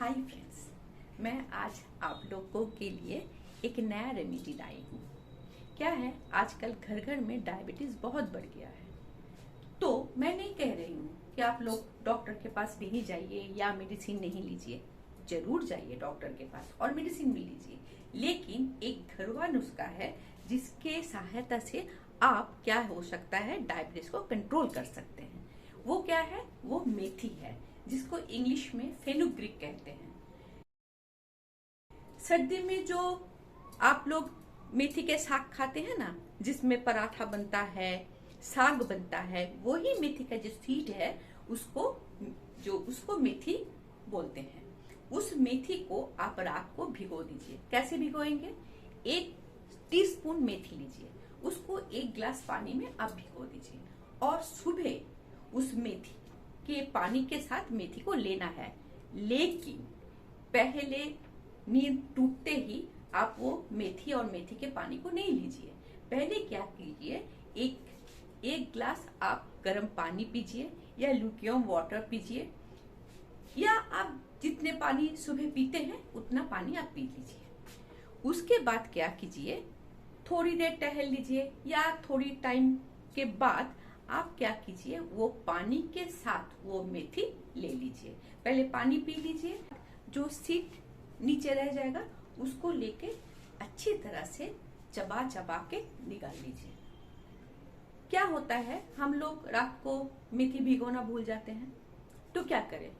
Hi friends, मैं आज आप लोगों के लिए एक नया रेमेडी लाई हूँ। क्या है, आजकल घर घर में डायबिटीज बहुत बढ़ गया है। तो मैं नहीं कह रही हूँ कि आप लोग डॉक्टर के पास नहीं जाइए या मेडिसिन नहीं लीजिए। जरूर जाइए डॉक्टर के पास और मेडिसिन भी लीजिए, लेकिन एक घरेलू नुस्खा है जिसके सहायता से आप क्या हो सकता है डायबिटीज को कंट्रोल कर सकते हैं। वो क्या है? वो मेथी है, जिसको इंग्लिश में फेनुग्रीक कहते हैं। सर्दी में जो आप लोग मेथी के साग खाते हैं ना, जिसमें पराठा बनता है, साग बनता है, वही मेथी का जो सीड है उसको मेथी बोलते हैं। उस मेथी को आप रात को भिगो दीजिए। कैसे भिगोएंगे? 1 टीस्पून मेथी लीजिए, उसको 1 गिलास पानी में आप भिगो दीजिए और सुबह उस मेथी के पानी के साथ मेथी को लेना है। लेकिन पहले नींद टूटते ही आप वो मेथी और मेथी के पानी को नहीं लीजिए। पहले क्या कीजिए, एक गिलास आप गर्म पानी पीजिए या ल्यूकेवार्म वाटर पीजिए, या आप जितने पानी सुबह पीते हैं उतना पानी आप पी लीजिए। उसके बाद क्या कीजिए, थोड़ी देर टहल लीजिए या थोड़ी टाइम के बाद आप क्या कीजिए, वो पानी के साथ वो मेथी ले लीजिए। पहले पानी पी लीजिए, जो सीड नीचे रह जाएगा उसको लेके अच्छी तरह से चबा चबा के निकाल लीजिए। क्या होता है, हम लोग रात को मेथी भिगोना भूल जाते हैं, तो क्या करें?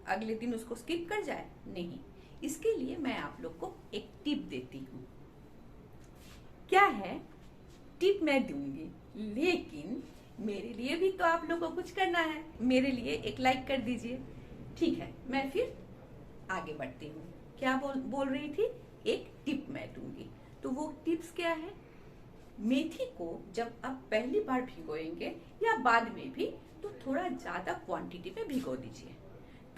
अगले दिन उसको स्किप कर जाए? नहीं, इसके लिए मैं आप लोग को एक टिप देती हूँ। क्या है टिप? मैं दूंगी, लेकिन मेरे लिए भी तो आप लोगों को कुछ करना है। मेरे लिए एक लाइक कर दीजिए। ठीक है, मैं फिर आगे बढ़ती हूँ। क्या बोल रही थी? एक टिप मैं दूंगी। तो वो टिप्स क्या है? मेथी को जब आप पहली बार भिगोएंगे या बाद में भी, तो थोड़ा ज्यादा क्वांटिटी में भिगो दीजिए।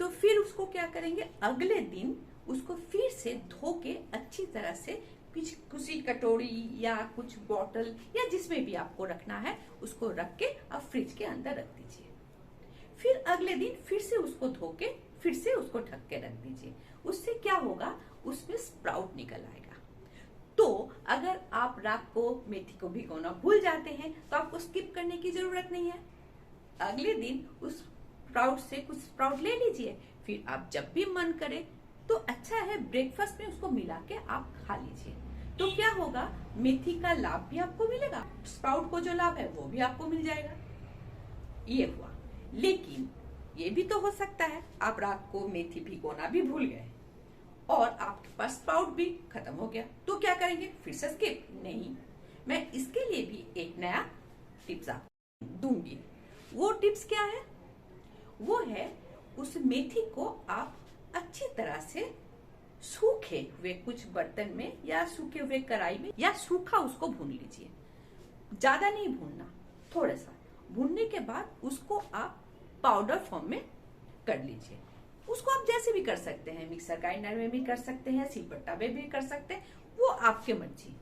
तो फिर उसको क्या करेंगे, अगले दिन उसको फिर से धो के अच्छी तरह से किसी कटोरी या कुछ बॉटल या जिसमें भी आपको रखना है उसको रख के आप फ्रिज के अंदर रख दीजिए। फिर अगले दिन फिर से उसको धो के फिर से उसको ढक के रख दीजिए। उससे क्या होगा, उसमें स्प्राउट निकल आएगा। तो अगर आप रात को मेथी को भिगोना भूल जाते हैं तो आपको स्किप करने की जरूरत नहीं है। अगले दिन उस स्प्राउट से कुछ स्प्राउट ले लीजिए। फिर आप जब भी मन करे तो अच्छा है ब्रेकफास्ट में उसको मिला के आप खा लीजिए। तो क्या होगा, मेथी का लाभ भी आपको मिलेगा, स्प्राउट को जो लाभ है वो भी आपको मिल जाएगा। ये हुआ। लेकिन ये भी तो हो सकता है आप रात को मेथी भिगोना भी भूल गए और आपके पास स्प्राउट भी खत्म हो गया, तो क्या करेंगे? फिर से स्किप? नहीं, मैं इसके लिए भी एक नया टिप्स आपको दूंगी। वो टिप्स क्या है? वो है उस मेथी को आप अच्छी तरह से सूखे हुए कुछ बर्तन में या सूखे हुए कढ़ाई में या सूखा उसको भून लीजिए। ज्यादा नहीं भूनना, थोड़ा सा भूनने के बाद उसको आप पाउडर फॉर्म में कर लीजिए। उसको आप जैसे भी कर सकते हैं, मिक्सर ग्राइंडर में भी कर सकते हैं, सिलबट्टा में भी कर सकते हैं, वो आपके मर्जी।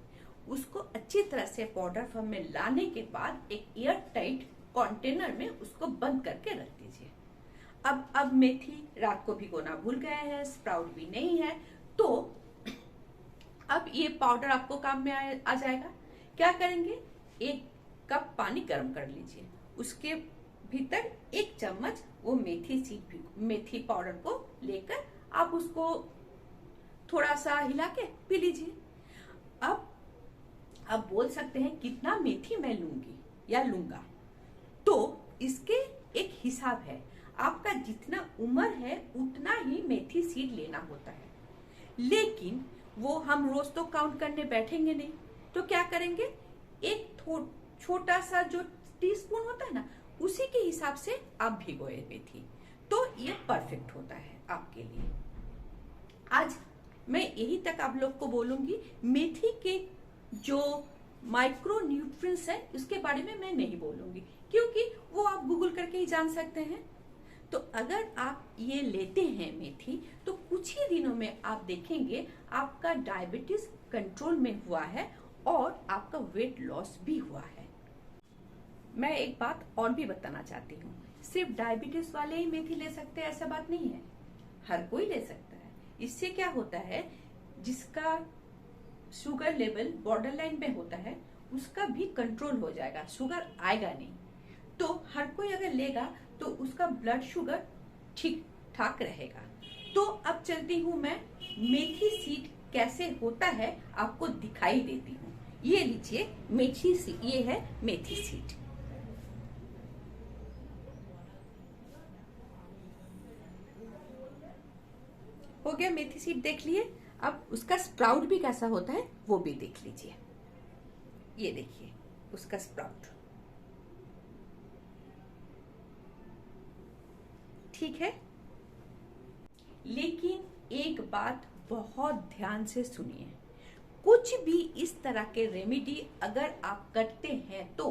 उसको अच्छी तरह से पाउडर फॉर्म में लाने के बाद एक एयर टाइट कंटेनर में उसको बंद करके रख दीजिए। अब मेथी रात को भिगोना भूल गए हैं, स्प्राउट भी नहीं है, तो अब ये पाउडर आपको काम में आ जाएगा। क्या करेंगे, 1 कप पानी गर्म कर लीजिए, उसके भीतर 1 चम्मच वो मेथी पाउडर को लेकर आप उसको थोड़ा सा हिला के पी लीजिए। अब आप बोल सकते हैं कितना मेथी मैं लूंगी या लूंगा, तो इसके एक हिसाब है। आपका जितना उम्र है उतना ही मेथी सीड लेना होता है, लेकिन वो हम रोज तो काउंट करने बैठेंगे नहीं। तो क्या करेंगे, एक छोटा सा जो टीस्पून होता है ना, उसी के हिसाब से आप भिगोए मेथी, तो ये परफेक्ट होता है आपके लिए। आज मैं यही तक आप लोग को बोलूंगी। मेथी के जो माइक्रो न्यूट्रिएंट्स है उसके बारे में मैं नहीं बोलूंगी, क्योंकि वो आप गूगल करके ही जान सकते हैं। तो अगर आप ये लेते हैं मेथी, तो कुछ ही दिनों में आप देखेंगे आपका डायबिटीज कंट्रोल में हुआ है और आपका वेट लॉस भी हुआ है। मैं एक बात और भी बताना चाहती हूँ, सिर्फ डायबिटीज वाले ही मेथी ले सकते हैं ऐसा बात नहीं है, हर कोई ले सकता है। इससे क्या होता है, जिसका शुगर लेवल बॉर्डर लाइन में होता है उसका भी कंट्रोल हो जाएगा, शुगर आएगा नहीं। तो हर कोई अगर लेगा तो उसका ब्लड शुगर ठीक ठाक रहेगा। तो अब चलती हूँ मैं, मेथी सीड कैसे होता है आपको दिखाई देती हूँ। ये लीजिए मेथी सीड, ये है मेथी सीड। हो गया, मेथी सीड देख लिए। अब उसका स्प्राउट भी कैसा होता है वो भी देख लीजिए। ये देखिए उसका स्प्राउट, ठीक है। लेकिन एक बात बहुत ध्यान से सुनिए, कुछ भी इस तरह के रेमेडी अगर आप करते हैं तो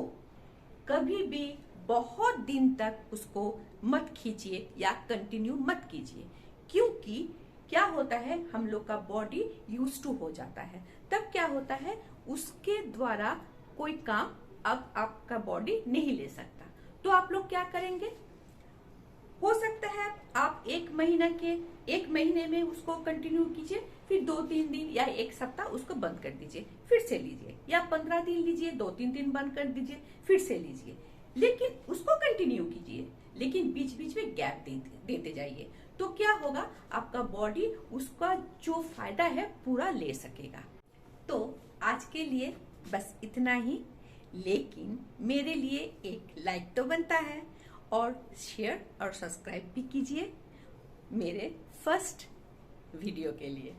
कभी भी बहुत दिन तक उसको मत खींचिए या कंटिन्यू मत कीजिए। क्योंकि क्या होता है, हम लोग का बॉडी यूज टू हो जाता है, तब क्या होता है उसके द्वारा कोई काम अब आपका बॉडी नहीं ले सकता। तो आप लोग क्या करेंगे, हो सकता है आप एक महीने में उसको कंटिन्यू कीजिए, फिर 2-3 दिन या एक सप्ताह उसको बंद कर दीजिए, फिर से लीजिए, या 15 दिन लीजिए, 2-3 दिन बंद कर दीजिए, फिर से लीजिए। लेकिन उसको कंटिन्यू कीजिए, लेकिन बीच बीच में गैप देते जाइए। तो क्या होगा, आपका बॉडी उसका जो फायदा है पूरा ले सकेगा। तो आज के लिए बस इतना ही, लेकिन मेरे लिए एक लाइक तो बनता है और शेयर और सब्सक्राइब भी कीजिए मेरे फर्स्ट वीडियो के लिए।